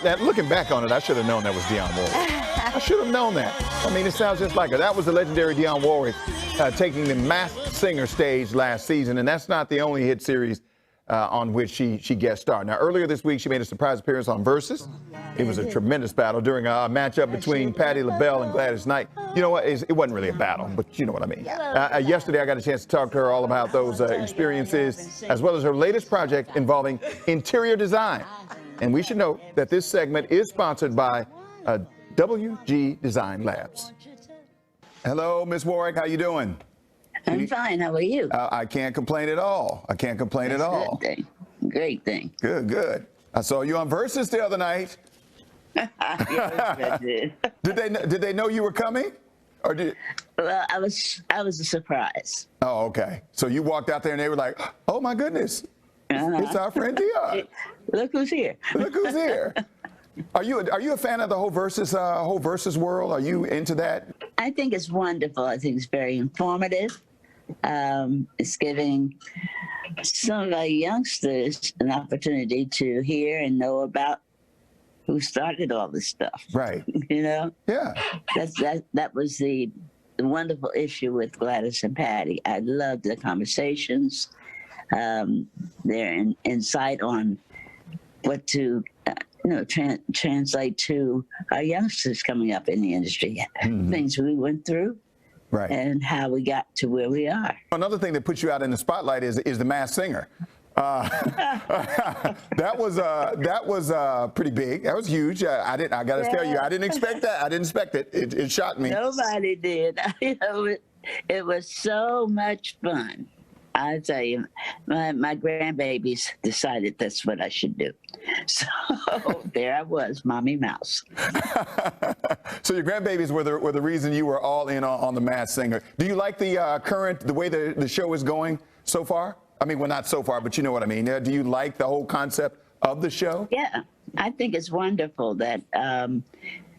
that looking back on it, I should have known that was Dionne Warwick. I should have known that. I mean, it sounds just like her. That was the legendary Dionne Warwick taking the Masked Singer stage last season, and that's not the only hit series on which she guest starred. Now, earlier this week, she made a surprise appearance on Versus. It was a tremendous battle during a matchup between Patti LaBelle and Gladys Knight. You know what? It wasn't really a battle, but you know what I mean. Yesterday, I got a chance to talk to her all about those experiences, as well as her latest project involving interior design. And we should note that this segment is sponsored by WG Design Labs. Hello, Miss Warwick. How you doing? I'm fine. How are you? I can't complain at all. I can't complain at all. Good thing. Great thing. Good, good. I saw you on Versus the other night. Yes, I did. Did they know you were coming? Or did? Well, I was a surprise. Oh, okay. So you walked out there and they were like, "Oh my goodness, it's our friend Dionne. Look who's here." Look who's here. Are you a fan of the whole Versus world? Are you into that? I think it's wonderful. I think it's very informative. It's giving some of our youngsters an opportunity to hear and know about who started all this stuff. Right. You know? Yeah. That was the wonderful issue with Gladys and Patti. I loved the conversations, their insight on what to translate to our youngsters coming up in the industry, things we went through. Right. And how we got to where we are. Another thing that puts you out in the spotlight is the Masked Singer. That was pretty big. That was huge. I got to tell you, I didn't expect that. I didn't expect it. It shocked me. Nobody did. It was so much fun. I tell you, my grandbabies decided that's what I should do. So there I was, Mommy Mouse. So your grandbabies were the reason you were all in on the Masked Singer. Do you like the way the show is going so far? I mean, well, not so far, but you know what I mean. Do you like the whole concept of the show? Yeah, I think it's wonderful that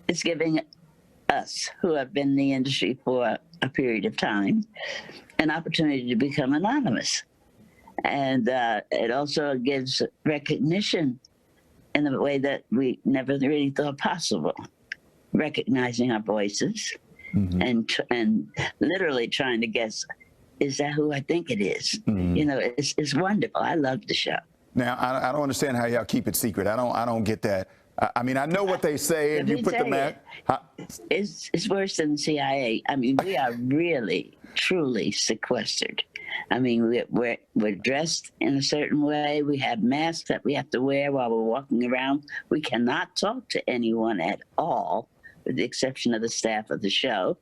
it's giving us, who have been in the industry for a period of time, an opportunity to become anonymous. And it also gives recognition in a way that we never really thought possible, recognizing our voices and literally trying to guess, is that who I think it is? You know, it's wonderful. I love the show. Now, I don't understand how y'all keep it secret. I don't get that. I mean, I know what they say, and you put the mask. It's worse than the CIA. I mean, we are really, truly sequestered. I mean, we're dressed in a certain way. We have masks that we have to wear while we're walking around. We cannot talk to anyone at all, with the exception of the staff of the show.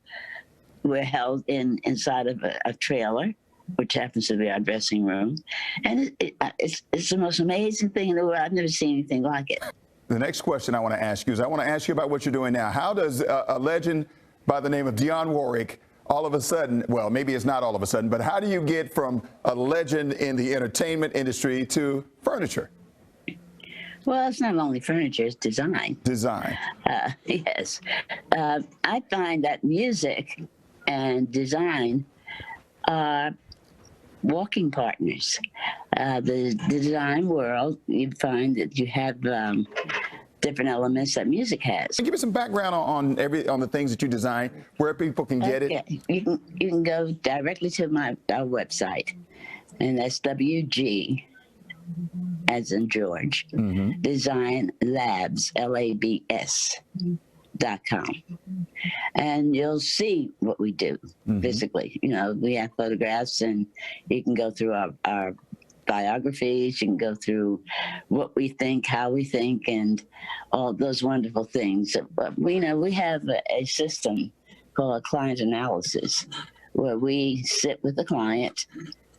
We're held inside of a trailer, which happens to be our dressing room. And it's the most amazing thing in the world. I've never seen anything like it. The next question I want to ask you is I want to ask you about what you're doing now. How does a legend by the name of Dionne Warwick all of a sudden, well, maybe it's not all of a sudden, but how do you get from a legend in the entertainment industry to furniture? Well, it's not only furniture, it's design. Design. Yes. I find that music and design are walking partners. The design world, you find that you have different elements that music has. Give me some background on the things that you design, where people can get it. You can go directly to our website, and that's WG, as in George, Design Labs, LABS.com. And you'll see what we do physically. You know, we have photographs, and you can go through our biographies, you can go through what we think, how we think, and all those wonderful things. But we have a system called client analysis, where we sit with the client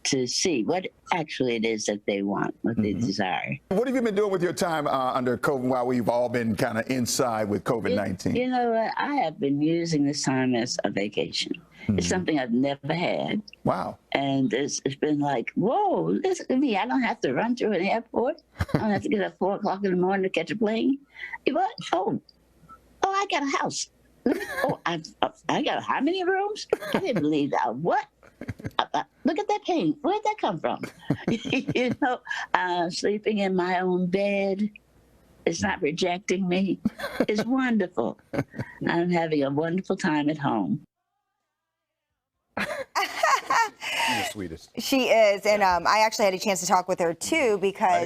to see what actually it is that they want, what they desire. What have you been doing with your time under COVID while we've all been kind of inside with COVID-19? You know what? I have been using this time as a vacation. It's something I've never had. Wow. And it's been like, whoa, listen to me. I don't have to run through an airport. I don't have to get up at 4 o'clock in the morning to catch a plane. What? Oh, I got a house. Oh, I got how many rooms? I didn't believe that. What? Look at that paint. Where'd that come from? Sleeping in my own bed, It's not rejecting me. It's wonderful. I'm having a wonderful time at home. You're the sweetest. She is, and I actually had a chance to talk with her too because